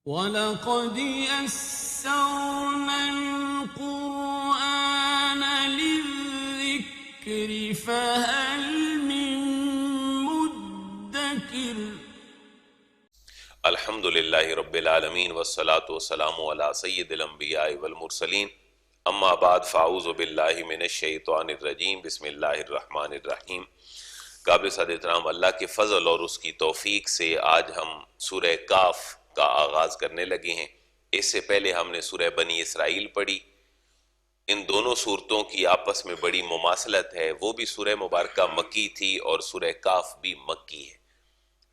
وَلَقَدْ يَسَّرْنَا الْقُرْآنَ لِلذِّكْرِ فَهَلْ مِن مُّدَّكِرٍ۔ الحمدللہ رب العالمین والصلاة والسلام علی سید الانبیاء والمرسلین، اما بعد فاعوذ باللہ من الشیطان الرجیم، بسم اللہ الرحمن الرحیم۔ قابل صد احترام اللہ کے فضل اور اس کی توفیق سے آج ہم سورہ کاف کا آغاز کرنے لگے ہیں۔ اس سے پہلے ہم نے سورہ بنی اسرائیل پڑھی۔ ان دونوں صورتوں کی آپس میں بڑی مماثلت ہے، وہ بھی سورہ مبارکہ مکی تھی اور سورہ کاف بھی مکی ہے،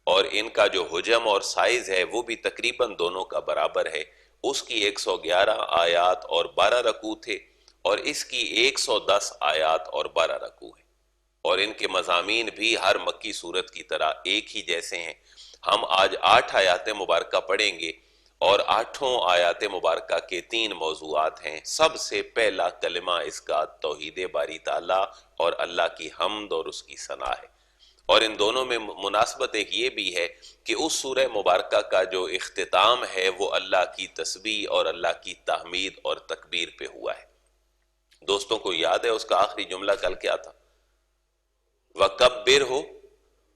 اور ان کا جو حجم اور سائز ہے وہ بھی تقریباً دونوں کا برابر ہے۔ اس کی 111 آیات اور 12 رکوع تھے، اور اس کی 110 آیات اور 12 رکوع ہیں، اور ان کے مضامین بھی ہر مکی صورت کی طرح ایک ہی جیسے ہیں۔ ہم آج 8 آیات مبارکہ پڑھیں گے، اور 8 آیات مبارکہ کے 3 موضوعات ہیں۔ سب سے پہلا کلمہ اس کا توحید باری تعالیٰ اور اللہ کی حمد اور اس کی ثنا ہے، اور ان دونوں میں مناسبت ایک یہ بھی ہے کہ اس سورہ مبارکہ کا جو اختتام ہے وہ اللہ کی تسبیح اور اللہ کی تحمید اور تکبیر پہ ہوا ہے۔ دوستوں کو یاد ہے اس کا آخری جملہ کل کیا تھا؟ وَكَبِّرْهُ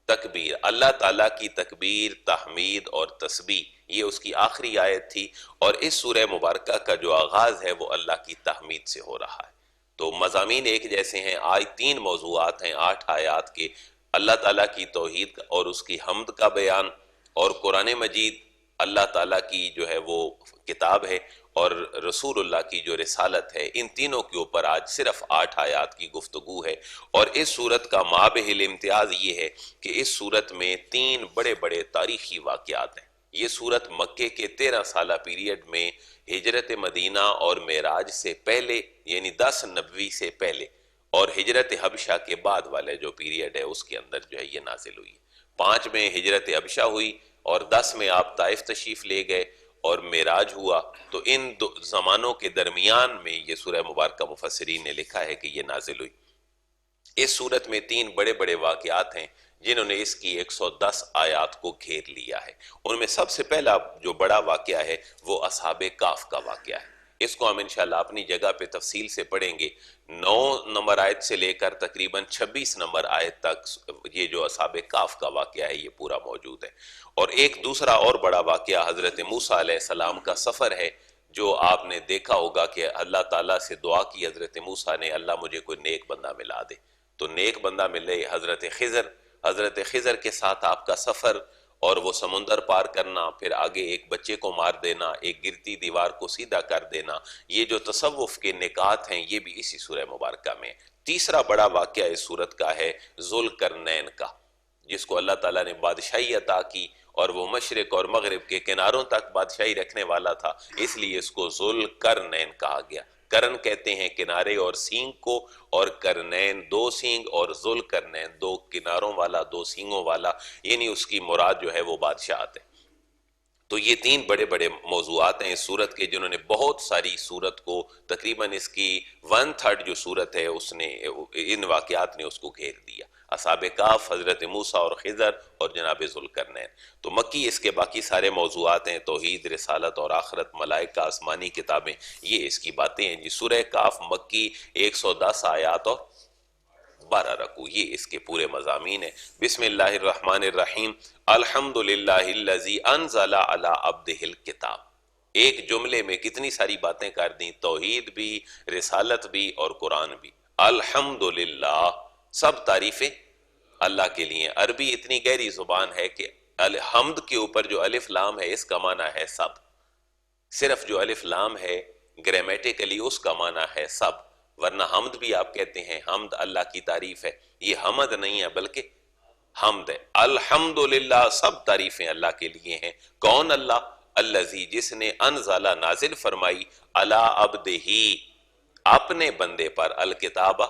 تکبیر، اللہ تعالیٰ کی تکبیر، تحمید اور تسبیح، یہ اس کی آخری آیت تھی، اور اس سورہ مبارکہ کا جو آغاز ہے وہ اللہ کی تحمید سے ہو رہا ہے۔ تو مضامین ایک جیسے ہیں۔ آج 3 موضوعات ہیں 8 آیات کے، اللہ تعالیٰ کی توحید اور اس کی حمد کا بیان، اور قرآن مجید اللہ تعالیٰ کی جو ہے وہ کتاب ہے، اور رسول اللہ کی جو رسالت ہے۔ ان تینوں کے اوپر آج صرف 8 آیات کی گفتگو ہے، اور اس صورت کا مابہ الامتیاز یہ ہے کہ اس صورت میں 3 بڑے بڑے تاریخی واقعات ہیں۔ یہ صورت مکے کے 13 سالہ پیریڈ میں ہجرت مدینہ اور معراج سے پہلے، یعنی 10 نبوی سے پہلے، اور ہجرت حبشہ کے بعد والے جو پیریڈ ہے اس کے اندر جو ہے یہ نازل ہوئی ہے۔ 5 میں ہجرت حبشہ ہوئی، اور 10 میں آپ طائف تشریف لے گئے اور معراج ہوا، تو ان دو زمانوں کے درمیان میں یہ سورہ مبارکہ مفسرین نے لکھا ہے کہ یہ نازل ہوئی۔ اس صورت میں 3 بڑے بڑے واقعات ہیں جنہوں نے اس کی 110 آیات کو گھیر لیا ہے۔ ان میں سب سے پہلا جو بڑا واقعہ ہے وہ اصحاب کاف کا واقعہ ہے۔ اس کو ہم انشاءاللہ اپنی جگہ پہ تفصیل سے پڑھیں گے۔ 9 نمبر آیت سے لے کر تقریباً 26 نمبر آیت تک یہ جو اصحاب کاف کا واقعہ ہے یہ پورا موجود ہے۔ اور ایک دوسرا اور بڑا واقعہ حضرت موسیٰ علیہ السلام کا سفر ہے، جو آپ نے دیکھا ہوگا کہ اللہ تعالیٰ سے دعا کی حضرت موسیٰ نے، اللہ مجھے کوئی نیک بندہ ملا دے، تو نیک بندہ ملے حضرت خضر کے ساتھ آپ کا سفر، اور وہ سمندر پار کرنا، پھر آگے ایک بچے کو مار دینا، ایک گرتی دیوار کو سیدھا کر دینا، یہ جو تصوف کے نکات ہیں یہ بھی اسی سورہ مبارکہ میں۔ تیسرا بڑا واقعہ اس سورت کا ہے ذوالقرنین کا، جس کو اللہ تعالیٰ نے بادشاہی عطا کی، اور وہ مشرق اور مغرب کے کناروں تک بادشاہی رکھنے والا تھا، اس لیے اس کو ذوالقرنین کہا گیا۔ کرن کہتے ہیں کنارے اور سینگ کو، اور کرنین 2 سینگ، اور ذوالقرنین 2 کناروں والا، 2 سینگوں والا، یعنی اس کی مراد جو ہے وہ بادشاہت ہے۔ تو یہ 3 بڑے بڑے موضوعات ہیں اس صورت کے جنہوں نے بہت ساری صورت کو، تقریباً اس کی 1/3 جو صورت ہے اس نے، ان واقعات نے اس کو گھیر دیا۔ اصحاب کاف، حضرت موسیٰ اور خضر، اور جناب ذوالقرنین۔ تو مکی اس کے باقی سارے موضوعات ہیں، توحید، رسالت اور آخرت، ملائکہ، آسمانی کتابیں، یہ اس کی باتیں ہیں جی۔ سورہ کاف مکی، 110 آیات اور 12 رکوع، یہ اس کے پورے مضامین ہیں۔ بسم اللہ الرحمن الرحیم۔ الحمدللہ الذی انزل علی عبدہ الکتاب۔ ایک جملے میں کتنی ساری باتیں کر دیں، توحید بھی، رسالت بھی اور قرآن بھی۔ الحمدللہ، سب تعریفیں اللہ کے لیے۔ عربی اتنی گہری زبان ہے کہ الحمد کے اوپر جو الف لام ہے اس کا معنی ہے سب، صرف جو الف لام ہے گرامیٹیکلی اس کا معنی ہے سب، ورنہ حمد بھی آپ کہتے ہیں، حمد اللہ کی تعریف ہے، یہ حمد نہیں ہے بلکہ حمد ہے۔ الحمدللہ، سب تعریفیں اللہ کے لیے ہیں۔ کون اللہ؟ الذی، جس نے انزل، نازل فرمائی، علی عبدہ، اپنے بندے پر، الکتابہ،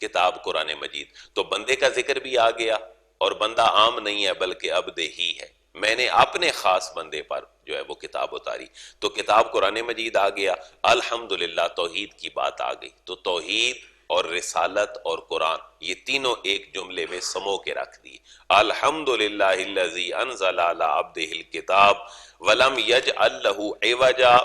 کتاب قرآن مجید۔ تو بندے کا ذکر بھی آ گیا، اور بندہ عام نہیں ہے بلکہ عبد ہی ہے، میں نے اپنے خاص بندے پر جو ہے وہ کتاب اتاری، تو کتاب قرآن مجید آ گیا۔ الحمدللہ، توحید کی بات آ گئی۔ تو توحید اور رسالت اور قرآن، یہ تینوں ایک جملے میں سمو کے رکھ دی۔ الحمدللہ الذی انزل علی عبدہ الکتاب ولم یجعل لہ عوجا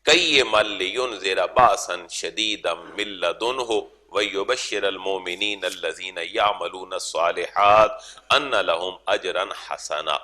قیما لینذر باسا شدیدا من لدنہ ویبشر المؤمنین الذین یعملون الصالحات ان لہم اجرا حسنا۔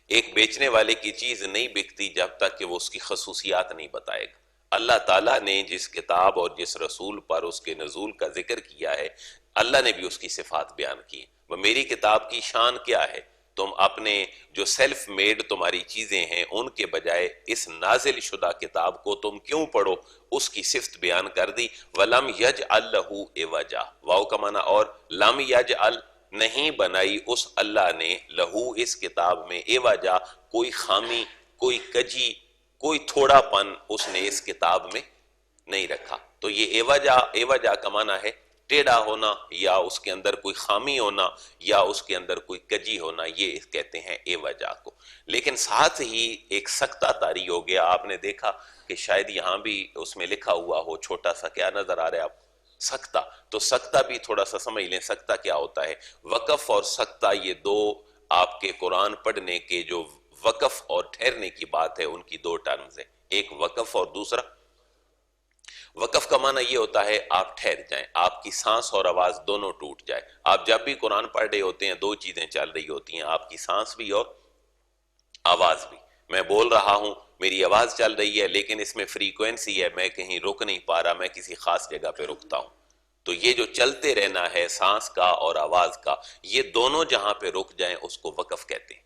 ایک بیچنے والے کی چیز نہیں بکتی جب تک کہ وہ اس کی خصوصیات نہیں بتائے گا۔ اللہ تعالیٰ نے جس کتاب اور جس رسول پر اس کے نزول کا ذکر کیا ہے، اللہ نے بھی اس کی صفات بیان کی۔ وہ میری کتاب کی شان کیا ہے؟ تم اپنے جو سیلف میڈ تمہاری چیزیں ہیں ان کے بجائے اس نازل شدہ کتاب کو تم کیوں پڑھو؟ اس کی صفت بیان کر دی۔ وَلَمْ يَجْعَلْ لَهُ عِوَجًا، واو کا معنی اور لم یجعل، نہیں بنائی اس اللہ نے لہو اس کتاب میں عوجا، کوئی خامی، کوئی کجی، کوئی تھوڑا پن اس نے اس کتاب میں نہیں رکھا۔ تو یہ عوجا کا معنی ہے ٹیڑھا ہونا، یا اس کے اندر کوئی خامی ہونا، یا اس کے اندر کوئی کجی ہونا، یہ کہتے ہیں عوجا کو۔ لیکن ساتھ ہی ایک سکتہ طاری ہو گیا۔ آپ نے دیکھا کہ شاید یہاں بھی اس میں لکھا ہوا ہو، چھوٹا سا کیا نظر آ رہا ہے آپ؟ سکتہ۔ تو سکتہ بھی تھوڑا سا سمجھ لیں، سکتہ کیا ہوتا ہے؟ وقف اور سکتہ یہ دو آپ کے قرآن پڑھنے کے جو وقف اور ٹھہرنے کی بات ہے ان کی دو ٹرمز ہیں، ایک وقف اور دوسرا۔ وقف کا معنی یہ ہوتا ہے آپ ٹھہر جائیں، آپ کی سانس اور آواز دونوں ٹوٹ جائے۔ آپ جب بھی قرآن پڑھ رہے ہوتے ہیں دو چیزیں چل رہی ہوتی ہیں، آپ کی سانس بھی اور آواز بھی۔ میں بول رہا ہوں، میری آواز چل رہی ہے، لیکن اس میں فریکوینسی ہے، میں کہیں رک نہیں پا رہا، میں کسی خاص جگہ پہ رکتا ہوں۔ تو یہ جو چلتے رہنا ہے سانس کا اور آواز کا، یہ دونوں جہاں پہ رک جائیں اس کو وقف کہتے ہیں۔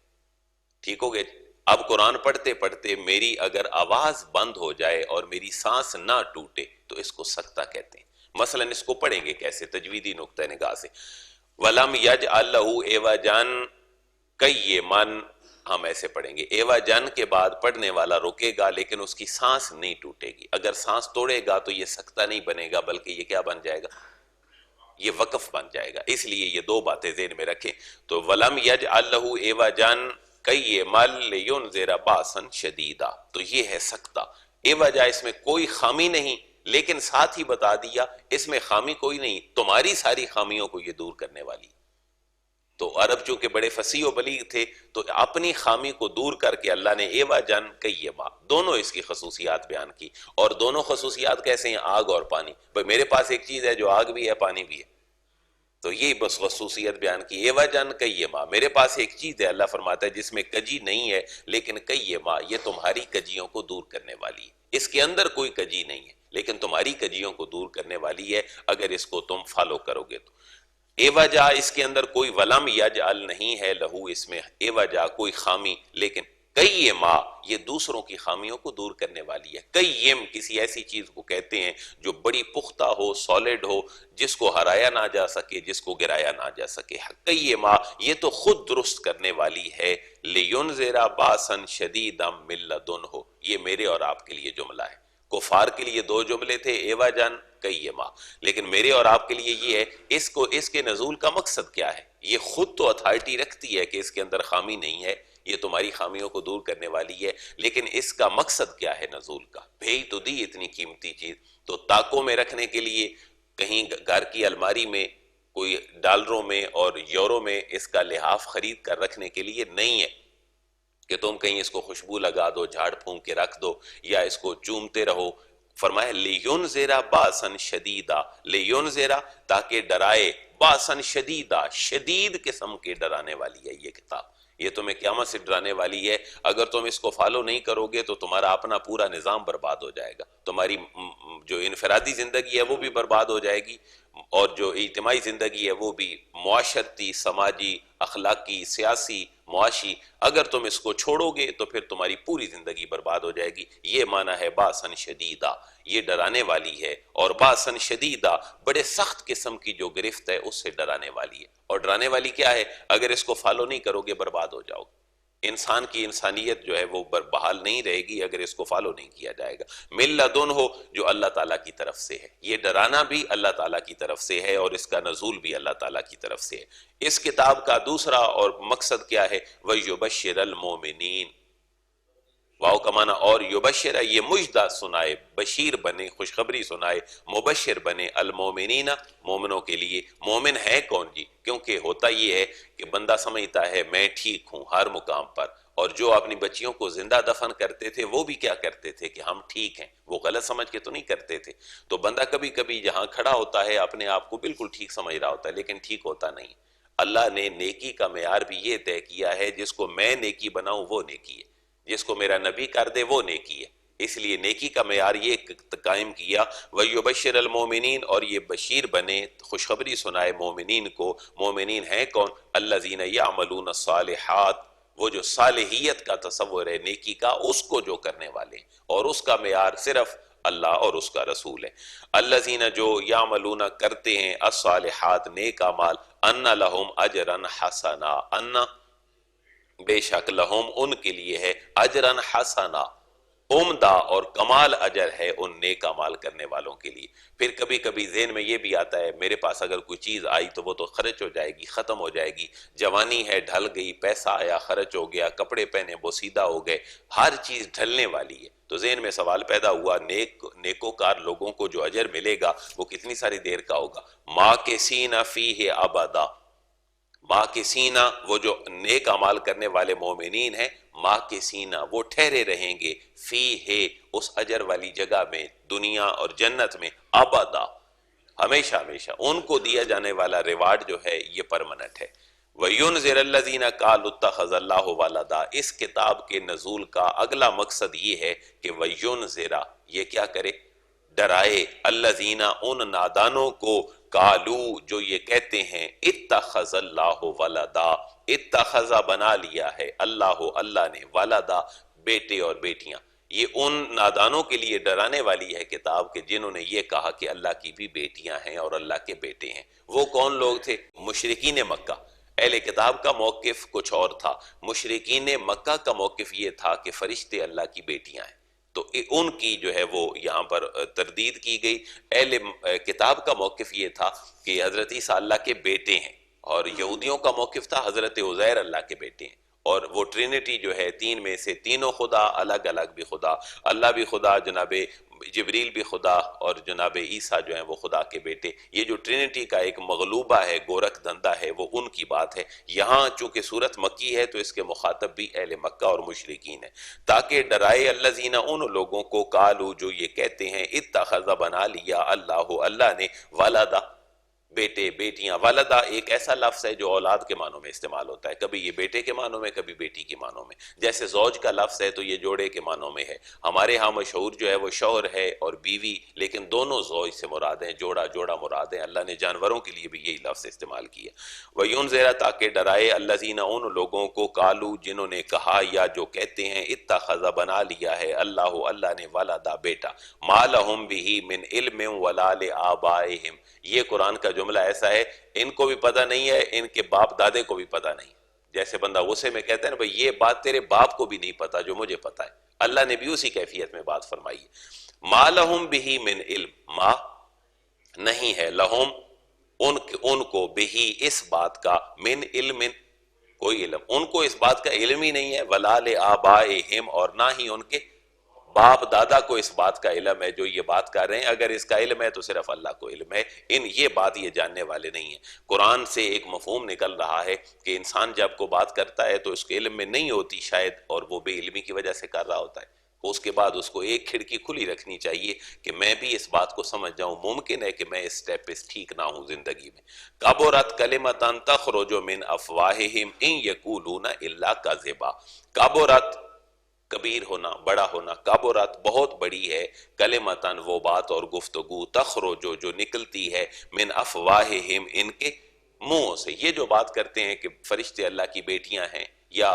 ٹھیک ہو گئے؟ اب قرآن پڑھتے پڑھتے میری اگر آواز بند ہو جائے اور میری سانس نہ ٹوٹے تو اس کو سکتہ کہتے ہیں۔ مثلا اس کو پڑھیں گے کیسے تجویدی نقطہ نگاہ سے؟ وَلَمْ يَجْعَلْ لَهُ عِوَجًا قَيِّمًا، ہم ایسے پڑھیں گے، عِوَجًا کے بعد پڑھنے والا رکے گا لیکن اس کی سانس نہیں ٹوٹے گی۔ اگر سانس توڑے گا تو یہ سکتہ نہیں بنے گا، بلکہ یہ کیا بن جائے گا؟ یہ وقف بن جائے گا۔ اس لیے یہ دو باتیں ذہن میں رکھیں۔ تو وَلَمْ يَجْعَلْ لَهُ عِوَجًا قَيِّمًا لِيُنذِرَ بَأْسًا شَدِيدًا، تو یہ ہے سکتہ۔ عوجا، اس میں کوئی خامی نہیں، لیکن ساتھ ہی بتا دیا اس میں خامی کوئی نہیں، تمہاری ساری خامیوں کو یہ دور کرنے والی۔ تو عرب چونکہ بڑے فصیح و بلیغ تھے تو اپنی خامی کو دور کر کے اللہ نے عوجاً قیما، دونوں اس کی خصوصیات بیان کی۔ اور دونوں خصوصیات کیسے ہیں؟ آگ اور پانی۔ بھئی میرے پاس ایک چیز ہے جو آگ بھی ہے پانی بھی ہے، تو یہ بس خصوصیت بیان کی۔ عوجاً قیما، میرے پاس ایک چیز ہے، اللہ فرماتا ہے جس میں کجی نہیں ہے، لیکن قیما، یہ تمہاری کجیوں کو دور کرنے والی ہے۔ اس کے اندر کوئی کجی نہیں ہے لیکن تمہاری کجیوں کو دور کرنے والی ہے اگر اس کو تم فالو کرو گے تو۔ عوجا، اس کے اندر کوئی ولم یجعل نہیں ہے لہو، اس میں عوجا کوئی خامی، لیکن قیما، یہ دوسروں کی خامیوں کو دور کرنے والی ہے۔ قیم کسی ایسی چیز کو کہتے ہیں جو بڑی پختہ ہو، سالڈ ہو، جس کو ہرایا نہ جا سکے، جس کو گرایا نہ جا سکے۔ قیما، یہ تو خود درست کرنے والی ہے۔ لِيُنذِرَ بَأْسًا شَدِيدًا مِن لَدُنْهُ، یہ میرے اور آپ کے لیے جملہ ہے۔ کفار کے لیے دو جملے تھے، عوجاً قیما، لیکن میرے اور آپ کے لیے یہ ہے، اس کے نزول کا مقصد کیا ہے؟ یہ خود تو اتھارٹی رکھتی ہے کہ اس کے اندر خامی نہیں ہے، یہ تمہاری خامیوں کو دور کرنے والی ہے، لیکن اس کا مقصد کیا ہے نزول کا؟ بھیج تو دی اتنی قیمتی چیز، تو طاقوں میں رکھنے کے لیے، کہیں گھر کی الماری میں، کوئی ڈالروں میں اور یورو میں اس کا لحاف خرید کر رکھنے کے لیے نہیں ہے کہ تم کہیں اس کو خوشبو لگا دو، جھاڑ پھونک کے رکھ دو یا اس کو چومتے رہو۔ فرمایا لِيُنذِرَ بَأْسًا شَدِيدًا، لِيُنذِرَ تاکہ ڈرائے، بَأْسًا شَدِيدًا شدید قسم کے ڈرانے والی ہے یہ کتاب، یہ تمہیں قیامت سے ڈرانے والی ہے۔ اگر تم اس کو فالو نہیں کرو گے تو تمہارا اپنا پورا نظام برباد ہو جائے گا، تمہاری جو انفرادی زندگی ہے وہ بھی برباد ہو جائے گی، اور جو اجتماعی زندگی ہے وہ بھی، معاشرتی، سماجی، اخلاقی، سیاسی، معاشی، اگر تم اس کو چھوڑو گے تو پھر تمہاری پوری زندگی برباد ہو جائے گی۔ یہ معنی ہے باسن شدیدہ، یہ ڈرانے والی ہے، اور باسن شدیدہ بڑے سخت قسم کی جو گرفت ہے اس سے ڈرانے والی ہے۔ اور ڈرانے والی کیا ہے؟ اگر اس کو فالو نہیں کرو گے برباد ہو جاؤ گے۔ انسان کی انسانیت جو ہے وہ بحال نہیں رہے گی اگر اس کو فالو نہیں کیا جائے گا۔ من لدنہ جو اللہ تعالیٰ کی طرف سے ہے، یہ ڈرانا بھی اللہ تعالیٰ کی طرف سے ہے اور اس کا نزول بھی اللہ تعالیٰ کی طرف سے ہے۔ اس کتاب کا دوسرا اور مقصد کیا ہے؟ وَيُبَشِّرَ الْمُؤْمِنِينَ، واو کا معنی اور یبشر یہ مجدہ سنائے، بشیر بنے خوشخبری سنائے، مبشر بنے المومنین مومنوں کے لیے۔ مومن ہے کون جی؟ کیونکہ ہوتا یہ ہے کہ بندہ سمجھتا ہے میں ٹھیک ہوں ہر مقام پر، اور جو اپنی بچیوں کو زندہ دفن کرتے تھے وہ بھی کیا کرتے تھے کہ ہم ٹھیک ہیں، وہ غلط سمجھ کے تو نہیں کرتے تھے۔ تو بندہ کبھی کبھی جہاں کھڑا ہوتا ہے اپنے آپ کو بالکل ٹھیک سمجھ رہا ہوتا ہے لیکن ٹھیک ہوتا نہیں۔ اللہ نے نیکی کا معیار بھی یہ طے کیا ہے، جس کو میں نیکی بناؤں وہ نیکی ہے، جس کو میرا نبی کر دے وہ نیکی ہے۔ اس لیے نیکی کا معیار یہ قائم کیا وَيُبَشِّرَ الْمُؤْمِنِينَ، اور یہ بشیر بنے خوشخبری سنائے مومنین کو۔ مومنین ہیں کون؟ الَّذِينَ يَعْمَلُونَ الصَّالِحَاتِ، وہ جو صالحیت کا تصور ہے نیکی کا اس کو جو کرنے والے ہیں، اور اس کا معیار صرف اللہ اور اس کا رسول ہے۔ الذین جو یعملون کرتے ہیں الصالحات نیک اعمال، ان لہم اجرا حسنا، ان بے شک لہم ان کے لیے ہے اجرا حسنا عمدہ اور کمال اجر ہے ان نیک اعمال کرنے والوں کے لیے۔ پھر کبھی کبھی ذہن میں یہ بھی آتا ہے میرے پاس اگر کوئی چیز آئی تو وہ تو خرچ ہو جائے گی، ختم ہو جائے گی، جوانی ہے ڈھل گئی، پیسہ آیا خرچ ہو گیا، کپڑے پہنے بوسیدہ ہو گئے، ہر چیز ڈھلنے والی ہے۔ تو ذہن میں سوال پیدا ہوا نیکوکار لوگوں کو جو اجر ملے گا وہ کتنی ساری دیر کا ہوگا؟ ماکثین فیہ ابدا، ماں کے سینہ وہ جو نیک اعمال کرنے والے مومنین ہیں، ماں کے سینہ وہ ٹھہرے رہیں گے، فی ہے اس اجر والی جگہ میں، دنیا اور جنت میں، ابدا ہمیشہ ہمیشہ۔ ان کو دیا جانے والا ریوارڈ جو ہے یہ پرمنٹ ہے۔ وَيُنذِرَ الَّذِينَ قَالُوا اتَّخَذَ اللَّهُ وَلَدًا، اس کتاب کے نزول کا اگلا مقصد یہ ہے کہ وَيُنذِرَ یہ کیا کرے؟ ڈرائے الذین ان نادانوں کو، قالو جو یہ کہتے ہیں، اتخذ اللہ ولدا، اتخذ بنا لیا ہے اللہ اللہ نے، ولدا بیٹے اور بیٹیاں۔ یہ ان نادانوں کے لیے ڈرانے والی ہے کتاب کہ جنہوں نے یہ کہا کہ اللہ کی بھی بیٹیاں ہیں اور اللہ کے بیٹے ہیں۔ وہ کون لوگ تھے؟ مشرکین مکہ۔ اہل کتاب کا موقف کچھ اور تھا، مشرکین مکہ کا موقف یہ تھا کہ فرشتے اللہ کی بیٹیاں ہیں، تو ان کی جو ہے وہ یہاں پر تردید کی گئی۔ اہل کتاب کا موقف یہ تھا کہ حضرت عیسیٰ اللہ کے بیٹے ہیں، اور یہودیوں کا موقف تھا حضرت عزیر اللہ کے بیٹے ہیں، اور وہ ٹرینٹی جو ہے تین میں سے تینوں خدا، الگ الگ بھی خدا، اللہ بھی خدا، جناب جبریل بھی خدا، اور جناب عیسیٰ جو ہیں وہ خدا کے بیٹے۔ یہ جو ٹرینٹی کا ایک مغلوبہ ہے، گورکھ دھندا ہے، وہ ان کی بات ہے۔ یہاں چونکہ صورت مکی ہے تو اس کے مخاطب بھی اہل مکہ اور مشرکین ہیں، تاکہ ڈرائے الذین ان لوگوں کو، قالو جو یہ کہتے ہیں، اتخذ بنا لیا اللہ اللہ نے، ولدا بیٹے بیٹیاں۔ ولدا ایک ایسا لفظ ہے جو اولاد کے معنوں میں استعمال ہوتا ہے، کبھی یہ بیٹے کے معنوں میں، کبھی بیٹی کے معنوں میں۔ جیسے زوج کا لفظ ہے تو یہ جوڑے کے معنوں میں ہے، ہمارے ہاں مشہور جو ہے وہ شوہر ہے اور بیوی، لیکن دونوں زوج سے مراد ہیں، جوڑا جوڑا مراد ہیں۔ اللہ نے جانوروں کے لیے بھی یہی لفظ استعمال کیا۔ وَيُنذِرَ تاکہ ڈرائے الذین ان لوگوں کو، قالو جنہوں نے کہا یا جو کہتے ہیں، اتخذ بنا لیا ہے اللہ اللہ نے، ولدا بیٹا، ما لہم بہ من علم ولا لآبائہم۔ یہ قرآن کا جملہ ایسا ہے، ان کو بھی پتہ نہیں ہے، ان کے باپ دادے کو بھی پتہ نہیں۔ جیسے بندہ غصے میں کہتا ہے نا بھئی یہ بات تیرے باپ کو بھی نہیں پتا جو مجھے پتا ہے، اللہ نے بھی اسی کیفیت میں بات فرمائی ہے۔ ما لہم بہ من علم، ما نہیں ہے، لہم ان کو بہی اس بات کا، من علم کوئی علم، ان کو اس بات کا علم ہی نہیں ہے، ولا لآبائہم اور نہ ہی ان کے باپ دادا کو اس بات کا علم ہے جو یہ بات کر رہے ہیں۔ اگر اس کا علم ہے تو صرف اللہ کو علم ہے، یہ بات یہ جاننے والے نہیں ہیں۔ قرآن سے ایک مفہوم نکل رہا ہے کہ انسان جب کو بات کرتا ہے تو اس کے علم میں نہیں ہوتی شاید، اور وہ بے علمی کی وجہ سے کر رہا ہوتا ہے، اس کے بعد اس کو ایک کھڑکی کھلی رکھنی چاہیے کہ میں بھی اس بات کو سمجھ جاؤں، ممکن ہے کہ میں اس سٹیپ پہ ٹھیک نہ ہوں زندگی میں۔ کبرت کلمۃ تخرج من افواہہم ان یقولون الا کذبا، کبرت کبیر ہونا، بڑا ہونا، کبرت بہت بڑی ہے، کلمتاً وہ بات اور گفتگو، تخرج جو نکلتی ہے، من افواہہم ان کے منہوں سے۔ یہ جو بات کرتے ہیں کہ فرشتے اللہ کی بیٹیاں ہیں، یا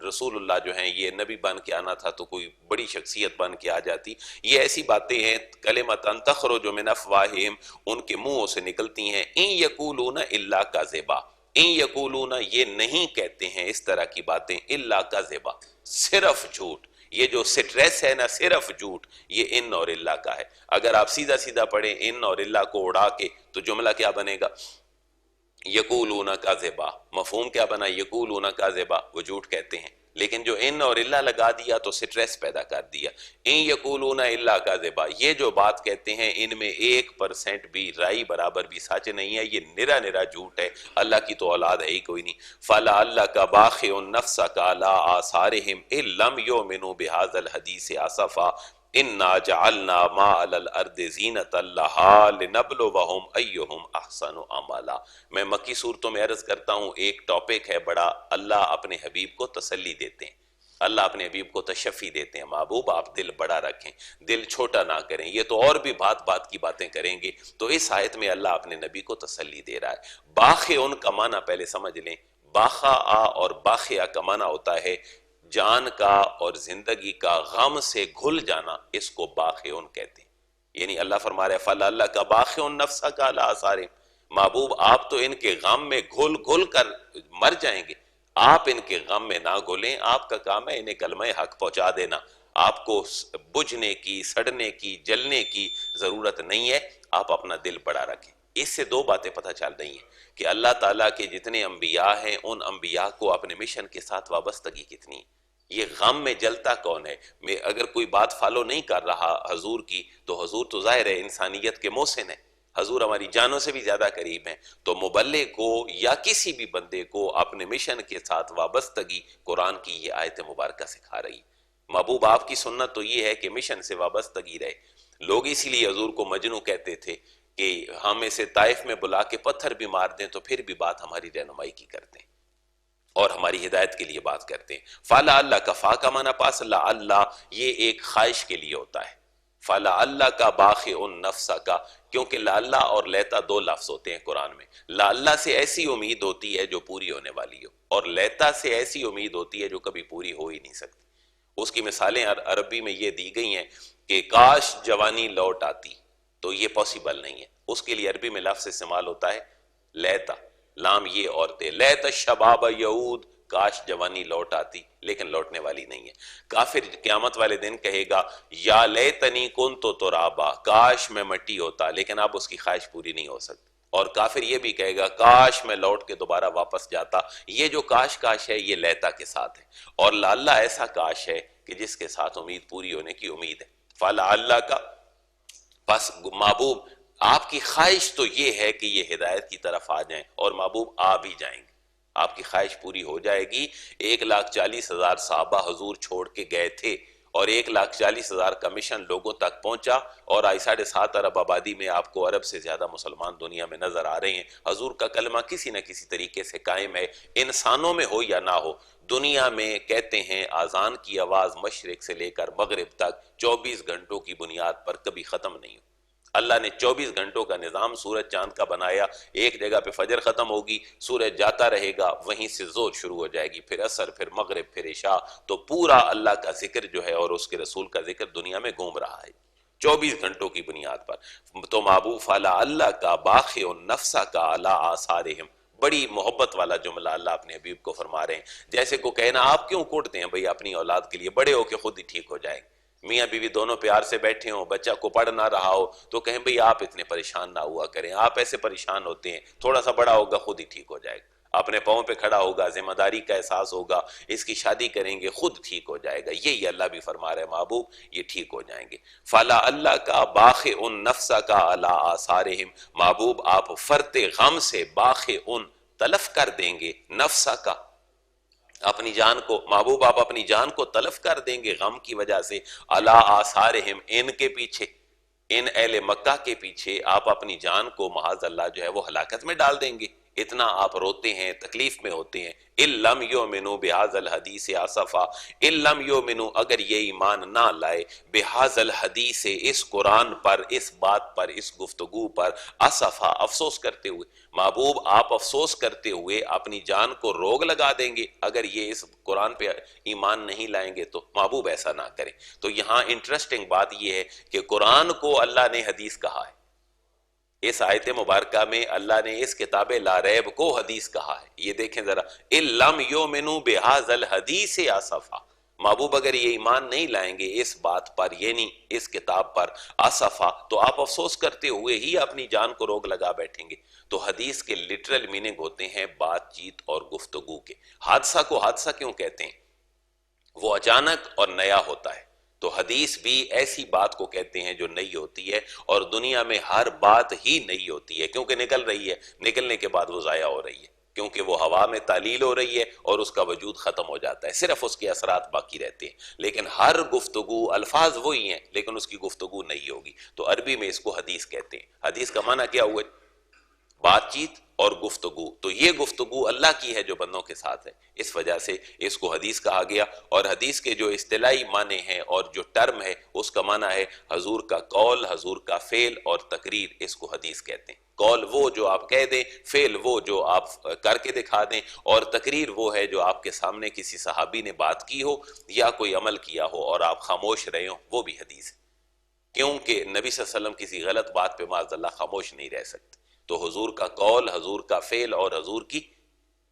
رسول اللہ جو ہیں یہ نبی بن کے آنا تھا تو کوئی بڑی شخصیت بن کے آ جاتی، یہ ایسی باتیں ہیں، کلمتاً تخرج من افواہہم ان کے منہوں سے نکلتی ہیں، ان یقولون الا کذبا، ان یقولون یہ نہیں کہتے ہیں اس طرح کی باتیں، الا کذبا صرف جھوٹ۔ یہ جو سٹریس ہے نا، صرف جھوٹ، یہ ان اور اللہ کا ہے۔ اگر آپ سیدھا سیدھا پڑھیں ان اور اللہ کو اڑا کے تو جملہ کیا بنے گا؟ یقولون کذبا، مفہوم کیا بنا؟ یقولون کذبا، وہ جھوٹ کہتے ہیں۔ لیکن جو ان اور الا لگا دیا تو سٹریس پیدا کر دیا. ان یقولون الا کاذبا، یہ جو بات کہتے ہیں ان میں 1% بھی رائی برابر بھی سچ نہیں ہے، یہ نرا نرا جھوٹ ہے. اللہ کی تو اولاد ہے ہی کوئی نہیں. فَلَعَلَّكَ بَاخِعٌ نَفْسَكَ عَلَىٰ آثَارِهِمْ إِن لَّمْ يُؤْمِنُوا بِهَٰذَا الْحَدِيثِ آسَفًا إِنَّا جَعَلْنَا مَا عَلَى الْأَرْضِ زِينَةً لَّهَا لِنَبْلُوَهُمْ أَيُّهُمْ أَحْسَنُ عَمَلًا. میں مکی صورتوں میں عرض کرتا ہوں، ایک ٹاپک ہے بڑا، اللہ اپنے حبیب کو تسلی دیتے ہیں، اللہ اپنے حبیب کو تشفی دیتے ہیں، محبوب آپ دل بڑا رکھیں، دل چھوٹا نہ کریں. یہ تو اور بھی بات بات کی باتیں کریں گے. تو اس آیت میں اللہ اپنے نبی کو تسلی دے رہا ہے. باخع کا معنی پہلے سمجھ لیں. باخا اور باخیا کا معنی ہوتا ہے جان کا اور زندگی کا غم سے گھل جانا، اس کو باخع کہتے ہیں. یعنی اللہ فرما رہا ہے فَلَعَلَّكَ بَاخِعٌ نَفْسَكَ عَلَىٰ آثَارِهِمْ، محبوب آپ تو ان کے غم میں گھل گھل کر مر جائیں گے. آپ ان کے غم میں نہ گھلیں، آپ کا کام ہے انہیں کلمہ حق پہنچا دینا. آپ کو بجھنے کی، سڑنے کی، جلنے کی ضرورت نہیں ہے. آپ اپنا دل بڑا رکھیں. اس سے دو باتیں پتہ چل رہی ہیں کہ اللہ تعالیٰ کے جتنے انبیاء ہیں ان انبیاء کو اپنے مشن کے ساتھ وابستگی کتنی. یہ غم میں جلتا کون ہے؟ اگر کوئی بات فالو نہیں کر رہا حضور کی تو حضور تو ظاہر ہے انسانیت کے محسن ہے، حضور ہماری جانوں سے بھی زیادہ قریب ہیں. تو مبلغ کو یا کسی بھی بندے کو اپنے مشن کے ساتھ وابستگی قرآن کی یہ آیت مبارکہ سکھا رہی. محبوب آپ کی سنت تو یہ ہے کہ مشن سے وابستگی رہے. لوگ اسی لیے حضور کو مجنوں کہتے تھے کہ ہم اسے طائف میں بلا کے پتھر بھی مار دیں تو پھر بھی بات ہماری رہنمائی کی کرتے ہیں اور ہماری ہدایت کے لیے بات کرتے ہیں. فَلَعَلَّكَ فَا کا معنی پاس لَعَلَّ یہ ایک خواہش کے لیے ہوتا ہے. فَلَعَلَّكَ بَاخِعٌ نَفْسَكَ، کیونکہ لَعَلَّ اور لیتا دو لفظ ہوتے ہیں قرآن میں. لَعَلَّ سے ایسی امید ہوتی ہے جو پوری ہونے والی ہو، اور لیتا سے ایسی امید ہوتی ہے جو کبھی پوری ہو ہی نہیں سکتی. اس کی مثالیں عربی میں یہ دی گئی ہیں کہ کاش جوانی لوٹ آتی، تو یہ پاسبل نہیں ہے. اس کے لیے عربی میں لفظ استعمال ہوتا ہے لیتا، لام یہ عورتیں، لیت الشباب یعود، کاش جوانی لوٹ آتی، لیکن لوٹنے والی نہیں ہے. کافر قیامت والے دن کہے گا یا لیتنی کنت ترابا، کاش میں مٹی ہوتا، لیکن اب اس کی خواہش پوری نہیں ہو سکتی. اور کافر یہ بھی کہے گا کاش میں لوٹ کے دوبارہ واپس جاتا. یہ جو کاش کاش ہے یہ لیتا کے ساتھ ہے، اور لعلہ ایسا کاش ہے کہ جس کے ساتھ امید پوری ہونے کی امید ہے. فَلَعَلَّ کا بس محبوب آپ کی خواہش تو یہ ہے کہ یہ ہدایت کی طرف آ جائیں، اور محبوب آ بھی جائیں گے، آپ کی خواہش پوری ہو جائے گی. 1,40,000 صحابہ حضور چھوڑ کے گئے تھے اور 1,40,000 کا مشن لوگوں تک پہنچا، اور 7.5 ارب آبادی میں آپ کو عرب سے زیادہ مسلمان دنیا میں نظر آ رہے ہیں. حضور کا کلمہ کسی نہ کسی طریقے سے قائم ہے، انسانوں میں ہو یا نہ ہو. دنیا میں کہتے ہیں آذان کی آواز مشرق سے لے کر مغرب تک 24 گھنٹوں کی بنیاد پر کبھی ختم نہیں ہو. اللہ نے 24 گھنٹوں کا نظام سورج چاند کا بنایا. ایک جگہ پہ فجر ختم ہوگی، سورج جاتا رہے گا، وہیں سے ظہر شروع ہو جائے گی، پھر عصر، پھر مغرب، پھر عشاء. تو پورا اللہ کا ذکر جو ہے اور اس کے رسول کا ذکر دنیا میں گھوم رہا ہے 24 گھنٹوں کی بنیاد پر. تو محبوب فَلَعَلَّ کا بَاخِعٌ نَفْسَكَ عَلَىٰ آثَارِهِمْ، بڑی محبت والا جملہ اللہ اپنے حبیب کو فرما رہے ہیں. جیسے کو کہنا آپ کیوں کوٹتے ہیں بھئی اپنی اولاد کے لیے، بڑے ہو کے خود ہی ٹھیک ہو جائے. میاں بیوی دونوں پیار سے بیٹھے ہوں، بچہ کو پڑھ نہ رہا ہو تو کہیں بھئی آپ اتنے پریشان نہ ہوا کریں، آپ ایسے پریشان ہوتے ہیں، تھوڑا سا بڑا ہوگا خود ہی ٹھیک ہو جائے گا، اپنے پاؤں پہ کھڑا ہوگا، ذمہ داری کا احساس ہوگا، اس کی شادی کریں گے، خود ٹھیک ہو جائے گا. یہی اللہ بھی فرما رہے ہیں محبوب یہ ٹھیک ہو جائیں گے. فَلَعَلَّكَ بَاخِعٌ نَفْسَكَ عَلَىٰ آثَارِهِمْ، محبوب آپ فرط غم سے باخع تلف کر دیں گے، نفسَكَ اپنی جان کو، محبوب آپ اپنی جان کو تلف کر دیں گے غم کی وجہ سے. عَلَىٰ آثَارِهِمْ ان کے پیچھے، ان اہل مکہ کے پیچھے آپ اپنی جان کو معاذ اللہ جو ہے وہ ہلاکت میں ڈال دیں گے. اتنا آپ روتے ہیں، تکلیف میں ہوتے ہیں. إِن لَّمْ يُؤْمِنُوا بِهَٰذَا الْحَدِيثِ آسَفًا، إِن لَّمْ يُؤْمِنُوا اگر یہ ایمان نہ لائے، بِهَٰذَا الْحَدِيثِ اس قرآن پر، اس بات پر، اس گفتگو پر، آسفا افسوس کرتے ہوئے. محبوب آپ افسوس کرتے ہوئے اپنی جان کو روگ لگا دیں گے اگر یہ اس قرآن پہ ایمان نہیں لائیں گے تو. محبوب ایسا نہ کریں. تو یہاں انٹرسٹنگ بات یہ ہے کہ قرآن کو اللہ نے حدیث کہا ہے. اس آیت مبارکہ میں اللہ نے اس کتاب لا ریب کو حدیث کہا ہے. یہ دیکھیں ذرا، إِن لَّمْ يُؤْمِنُوا بِهَٰذَا الْحَدِيثِ آسَفًا، محبوب اگر یہ ایمان نہیں لائیں گے اس بات پر، یعنی اس کتاب پر، آسفا تو آپ افسوس کرتے ہوئے ہی اپنی جان کو روگ لگا بیٹھیں گے. تو حدیث کے لٹرل میننگ ہوتے ہیں بات چیت اور گفتگو کے. حادثہ کو حادثہ کیوں کہتے ہیں؟ وہ اچانک اور نیا ہوتا ہے۔ تو حدیث بھی ایسی بات کو کہتے ہیں جو نئی ہوتی ہے، اور دنیا میں ہر بات ہی نئی ہوتی ہے، کیونکہ نکل رہی ہے، نکلنے کے بعد وہ ضائع ہو رہی ہے، کیونکہ وہ ہوا میں تعلیل ہو رہی ہے اور اس کا وجود ختم ہو جاتا ہے، صرف اس کے اثرات باقی رہتے ہیں۔ لیکن ہر گفتگو، الفاظ وہی ہیں لیکن اس کی گفتگو نہیں ہوگی، تو عربی میں اس کو حدیث کہتے ہیں۔ حدیث کا معنی کیا ہوا؟ بات چیت اور گفتگو۔ تو یہ گفتگو اللہ کی ہے جو بندوں کے ساتھ ہے، اس وجہ سے اس کو حدیث کہا گیا۔ اور حدیث کے جو اصطلاحی معنی ہیں اور جو ٹرم ہے اس کا معنی ہے حضور کا قول، حضور کا فعل اور تقریر، اس کو حدیث کہتے ہیں۔ قول وہ جو آپ کہہ دیں، فعل وہ جو آپ کر کے دکھا دیں، اور تقریر وہ ہے جو آپ کے سامنے کسی صحابی نے بات کی ہو یا کوئی عمل کیا ہو اور آپ خاموش رہے ہوں، وہ بھی حدیث ہے۔ کیونکہ نبی صلی اللہ علیہ وسلم کسی غلط بات پہ معاذ اللہ خاموش نہیں رہ سکتے، تو حضور کا قول، حضور کا فعل اور حضور کی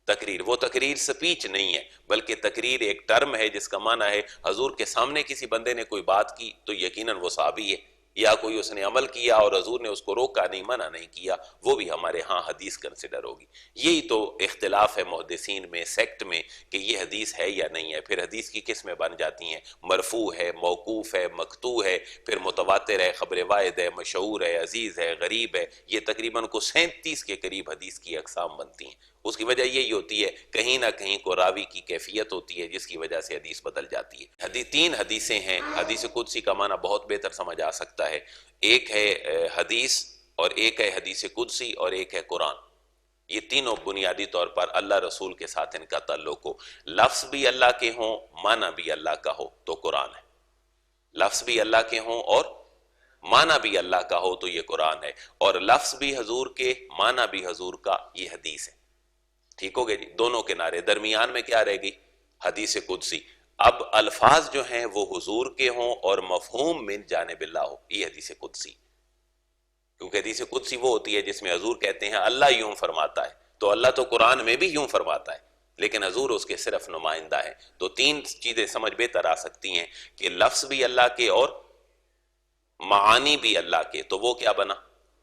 تقریر، وہ تقریر سپیچ نہیں ہے بلکہ تقریر ایک ٹرم ہے جس کا معنی ہے حضور کے سامنے کسی بندے نے کوئی بات کی تو یقیناً وہ صحابی ہے، یا کوئی اس نے عمل کیا اور حضور نے اس کو روکا نہیں، منع نہیں کیا، وہ بھی ہمارے ہاں حدیث کنسیڈر ہوگی۔ یہی تو اختلاف ہے محدثین میں، سیکٹ میں، کہ یہ حدیث ہے یا نہیں ہے۔ پھر حدیث کی قسمیں بن جاتی ہیں، مرفوع ہے، موقوف ہے، مقطوع ہے، پھر متواتر ہے، خبر واحد ہے، مشہور ہے، عزیز ہے، غریب ہے۔ یہ تقریباً کو 37 کے قریب حدیث کی اقسام بنتی ہیں۔ اس کی وجہ یہی ہوتی ہے کہیں نہ کہیں کو راوی کی کیفیت ہوتی ہے جس کی وجہ سے حدیث بدل جاتی ہے۔ تین حدیثیں ہیں۔ حدیث قدسی کا معنی بہت بہتر سمجھ آ سکتا ہے، ایک ہے حدیث، اور ایک ہے حدیث قدسی، اور ایک ہے قرآن۔ یہ تینوں بنیادی طور پر اللہ رسول کے ساتھ ان کا تعلق ہو، لفظ بھی اللہ کے ہوں، معنی بھی اللہ کا ہو تو قرآن ہے، لفظ بھی اللہ کے ہوں اور معنی بھی اللہ کا ہو تو یہ قرآن ہے، اور لفظ بھی حضور کے، معنی بھی حضور کا، یہ حدیث ہے۔ ٹھیک ہو گئے جی؟ دونوں کنارے، درمیان میں کیا رہے گی؟ حدیث قدسی۔ اب الفاظ جو ہیں وہ حضور کے ہوں اور مفہوم من جانب اللہ ہو، یہ حدیث قدسی، کیونکہ حدیث قدسی وہ ہوتی ہے جس میں حضور کہتے ہیں اللہ یوں فرماتا ہے، تو اللہ تو قرآن میں بھی یوں فرماتا ہے لیکن حضور اس کے صرف نمائندہ ہے۔ تو تین چیزیں سمجھ بہتر آ سکتی ہیں کہ لفظ بھی اللہ کے اور معانی بھی اللہ کے، تو وہ کیا بنا؟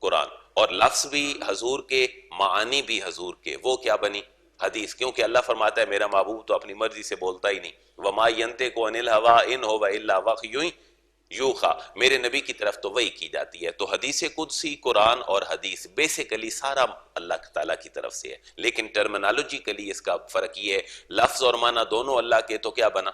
قرآن۔ اور لفظ بھی حضور کے، معانی بھی حضور کے، وہ کیا بنی؟ حدیث۔ کیونکہ اللہ فرماتا ہے میرا محبوب تو اپنی مرضی سے بولتا ہی نہیں، وَمَا يَنْتِقُ عَنِ الْهَوَىٰ إِنْ هُوَ إِلَّا وَحْيٌ یوحیٰ، میرے نبی کی طرف تو وحی کی جاتی ہے۔ تو حدیث قدسی، قرآن اور حدیث بیسیکلی سارا اللہ تعالیٰ کی طرف سے ہے، لیکن ٹرمنالوجیکلی اس کا فرق یہ ہے لفظ اور معنی دونوں اللہ کے تو کیا بنا؟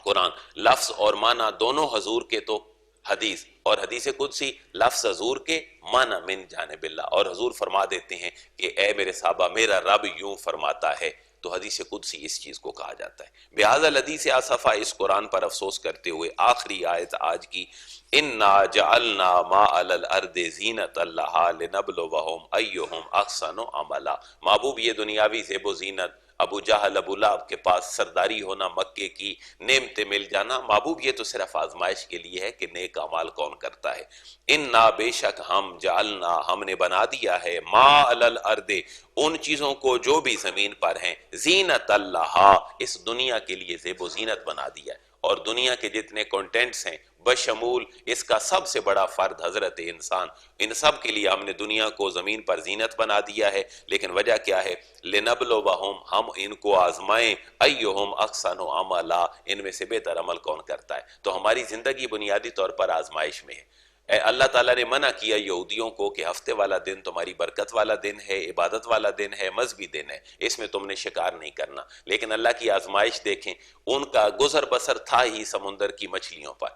قرآن۔ لفظ اور معنی دونوں حضور کے تو حدیث، اور حدیث قدسی لفظ حضور کے، معنی من جانب اللہ، اور حضور فرما دیتے ہیں کہ اے میرے صحابہ میرا رب یوں فرماتا ہے، تو حدیث قدسی اس چیز کو کہا جاتا ہے۔ بہذا الحدیث آصفہ، اس قرآن پر افسوس کرتے ہوئے آخری آیت آج کی، اِنَّا جَعَلْنَا مَا عَلَى الْأَرْضِ زِینَةً لَهَا لِنَبْلُوَهُمْ أَيُّهُمْ أَحْسَنُ عَمَلًا۔ محبوب یہ دنیاوی زیب و زینت، ابو جہل، ابو لہب کے پاس سرداری ہونا، مکے کی نعمتیں مل جانا، محبوب یہ تو صرف آزمائش کے لیے ہے کہ نیک اعمال کون کرتا ہے۔ اِنَّا، بے شک ہم، جعلنا، ہم نے بنا دیا ہے، ما علی الارض، ان چیزوں کو جو بھی زمین پر ہیں، زینت اللہ، اس دنیا کے لیے زیب و زینت بنا دیا ہے۔ اور دنیا کے جتنے کانٹینٹس ہیں بشمول اس کا سب سے بڑا فرد حضرت انسان، ان سب کے لیے ہم نے دنیا کو زمین پر زینت بنا دیا ہے، لیکن وجہ کیا ہے؟ لِنَبْلُوَهُمْ، ہم ان کو آزمائیں، أَيُّهُمْ أَحْسَنُ عَمَلًا، ان میں سے بہتر عمل کون کرتا ہے۔ تو ہماری زندگی بنیادی طور پر آزمائش میں ہے۔ اللہ تعالیٰ نے منع کیا یہودیوں کو کہ ہفتے والا دن تمہاری برکت والا دن ہے، عبادت والا دن ہے، مذہبی دن ہے، اس میں تم نے شکار نہیں کرنا، لیکن اللہ کی آزمائش دیکھیں، ان کا گزر بسر تھا ہی سمندر کی مچھلیوں پر۔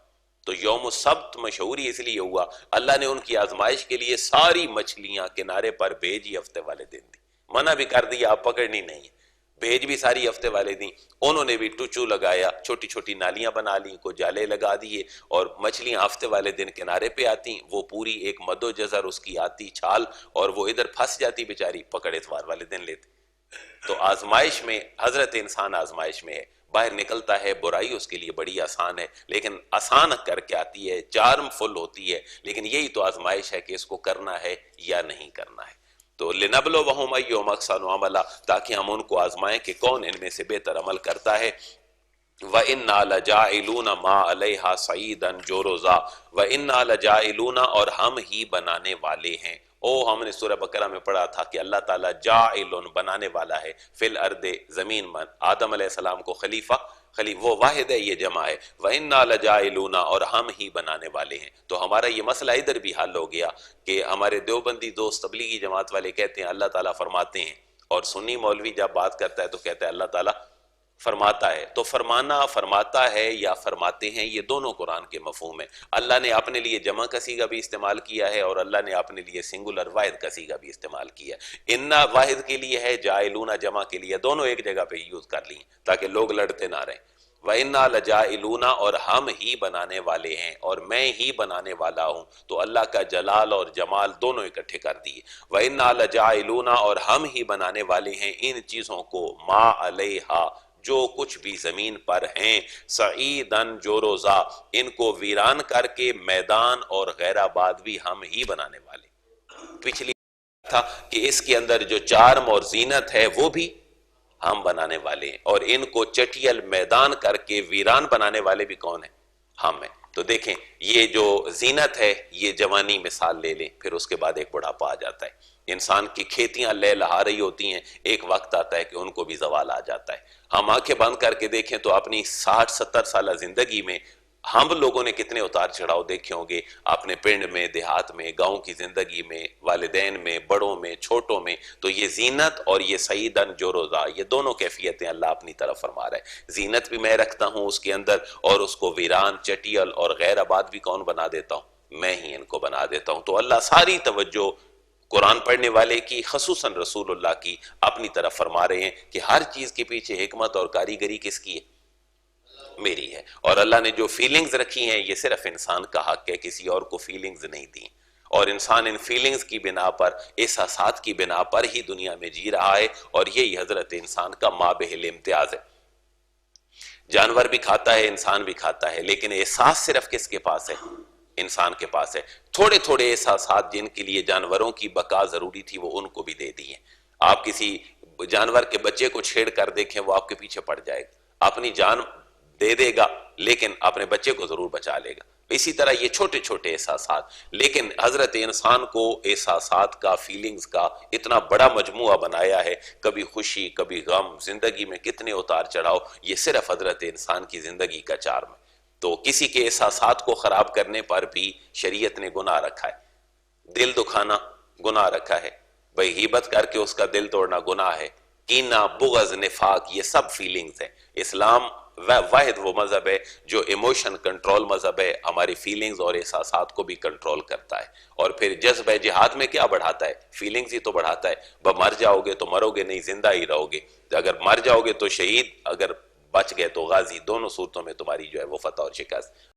تو یوم السبت مشہور ہی اس لیے ہوا، اللہ نے ان کی آزمائش کے لیے ساری مچھلیاں کنارے پر بھیجی، ہفتے والے دن دی، منع بھی کر دیا آپ پکڑنی نہیں ہے، بھیج بھی ساری ہفتے والے دیں، انہوں نے بھی ٹچو لگایا، چھوٹی چھوٹی نالیاں بنا لیں، کو جالے لگا دیے، اور مچھلیاں ہفتے والے دن کنارے پہ آتی، وہ پوری ایک مد و جزر اس کی آتی چھال، اور وہ ادھر پھنس جاتی بیچاری، پکڑ اتوار والے دن لیتے۔ تو آزمائش میں، حضرت انسان آزمائش میں ہے، باہر نکلتا ہے، برائی اس کے لیے بڑی آسان ہے، لیکن آسان کر کے آتی ہے، چارم فل ہوتی ہے، لیکن یہی تو آزمائش ہے کہ اس کو کرنا ہے یا نہیں کرنا ہے۔ تو لِنَبْلُوَهُمْ أَيُّهُمْ أَحْسَنُ عَمَلًا، تاکہ ہم ان کو آزمائیں کہ کون ان میں سے بہتر عمل کرتا ہے۔ وَإِنَّا لَجَاعِلُونَ مَا عَلَيْهَا صَعِيدًا جُرُزًا، وَإِنَّا لَجَاعِلُونَ، اور ہم ہی بنانے والے ہیں۔ ہم نے سورہ بقرہ میں پڑھا تھا کہ اللہ تعالیٰ جاعل، بنانے والا ہے، فی الارض، زمین میں، آدم علیہ السلام کو خلیفہ خلی وہ واحد ہے، یہ جمع ہے۔ وَإِنَّا لَجَاعِلُونَ، اور ہم ہی بنانے والے ہیں۔ تو ہمارا یہ مسئلہ ادھر بھی حل ہو گیا کہ ہمارے دیوبندی دوست تبلیغی جماعت والے کہتے ہیں اللہ تعالیٰ فرماتے ہیں، اور سنی مولوی جب بات کرتا ہے تو کہتا ہے اللہ تعالیٰ فرماتا ہے۔ تو فرمانا، فرماتا ہے یا فرماتے ہیں، یہ دونوں قرآن کے مفہوم ہیں۔ اللہ نے اپنے لیے جمع کا صیغہ بھی استعمال کیا ہے اور اللہ نے اپنے لیے سنگولر واحد کا صیغہ بھی استعمال کیا ہے۔ انا واحد کے لیے ہے، جائلون جمع کے لیے، دونوں ایک جگہ پہ یوز کر لی تاکہ لوگ لڑتے نہ رہیں۔ وَإِنَّا لَجَائِلُونَ، اور ہم ہی بنانے والے ہیں، اور میں ہی بنانے والا ہوں۔ تو اللہ کا جلال اور جمال دونوں اکٹھے کر دیے۔ وَإِنَّا لَجَائِلُونَ، اور ہم ہی بنانے والے ہیں ان چیزوں کو، ما علیہا، جو کچھ بھی زمین پر ہیں، سعیدن، جو روزہ، ان کو ویران کر کے میدان اور غیر آباد بھی ہم ہی بنانے والے۔ پچھلی تھا کہ اس کے اندر جو چارم اور زینت ہے وہ بھی ہم بنانے والے ہیں، اور ان کو چٹیل میدان کر کے ویران بنانے والے بھی کون ہیں؟ ہم ہیں۔ تو دیکھیں یہ جو زینت ہے یہ جوانی مثال لے لیں، پھر اس کے بعد ایک بڑھاپا آ جاتا ہے، انسان کی کھیتیاں لے لہا رہی ہوتی ہیں، ایک وقت آتا ہے کہ ان کو بھی زوال آ جاتا ہے۔ ہم آنکھیں بند کر کے دیکھیں تو اپنی 60-70 سالہ زندگی میں ہم لوگوں نے کتنے اتار چڑھاؤ دیکھے ہوں گے، اپنے پنڈ میں، دیہات میں، گاؤں کی زندگی میں، والدین میں، بڑوں میں، چھوٹوں میں۔ تو یہ زینت اور یہ سعیدن جو روزہ، یہ دونوں کیفیتیں اللہ اپنی طرف فرما رہا ہے۔ زینت بھی میں رکھتا ہوں اس کے اندر، اور اس کو ویران، چٹیل اور غیر آباد بھی کون بنا دیتا ہوں؟ میں ہی ان کو بنا دیتا ہوں۔ تو اللہ ساری توجہ قرآن پڑھنے والے کی، خصوصاً رسول اللہ کی، اپنی طرف فرما رہے ہیں کہ ہر چیز کے پیچھے حکمت اور کاریگری کس کی ہے؟ میری ہے۔ اور اللہ نے جو فیلنگز رکھی ہیں یہ صرف انسان کا حق ہے، کسی اور کو فیلنگز نہیں دی، اور انسان ان فیلنگز کی بنا پر، احساسات کی بنا پر ہی دنیا میں جی رہا ہے، اور یہی حضرت انسان کا مابہل امتیاز ہے۔ جانور بھی کھاتا ہے، انسان بھی کھاتا ہے، لیکن احساس صرف کس کے پاس ہے؟ انسان کے پاس ہے۔ تھوڑے تھوڑے احساسات جن کے لیے جانوروں کی بقا ضروری تھی وہ ان کو بھی دے دی ہیں۔ آپ کسی جانور کے بچے کو چھیڑ کر دیکھیں، وہ آپ کے پیچھے پڑ جائے گا، اپنی جان دے دے گا لیکن اپنے بچے کو ضرور بچا لے گا۔ اسی طرح یہ چھوٹے چھوٹے احساسات، لیکن حضرت انسان کو احساسات کا، فیلنگز کا اتنا بڑا مجموعہ بنایا ہے، کبھی خوشی، کبھی غم، زندگی میں کتنے اتار چڑھاؤ، یہ صرف حضرت انسان کی زندگی کا چارم ہے۔ تو کسی کے احساسات کو خراب کرنے پر بھی شریعت نے گناہ رکھا ہے۔ دل دکھانا گناہ رکھا ہے، بھئی غیبت کر کے اس کا دل توڑنا گناہ ہے، کینہ، بغض، نفاق، یہ سب فیلنگز ہیں۔ اسلام واحد وہ مذہب ہے جو ایموشن کنٹرول مذہب ہے، ہماری فیلنگز اور احساسات کو بھی کنٹرول کرتا ہے۔ اور پھر جذبہ جہاد میں کیا بڑھاتا ہے؟ فیلنگز ہی تو بڑھاتا ہے۔ مر جاؤ گے تو مرو گے نہیں، زندہ ہی رہو گے، اگر مر جاؤ گے تو شہید، اگر بچ گئے تو غازی، دونوں صورتوں میں تمہاری جو ہے وہ فتح اور شکست۔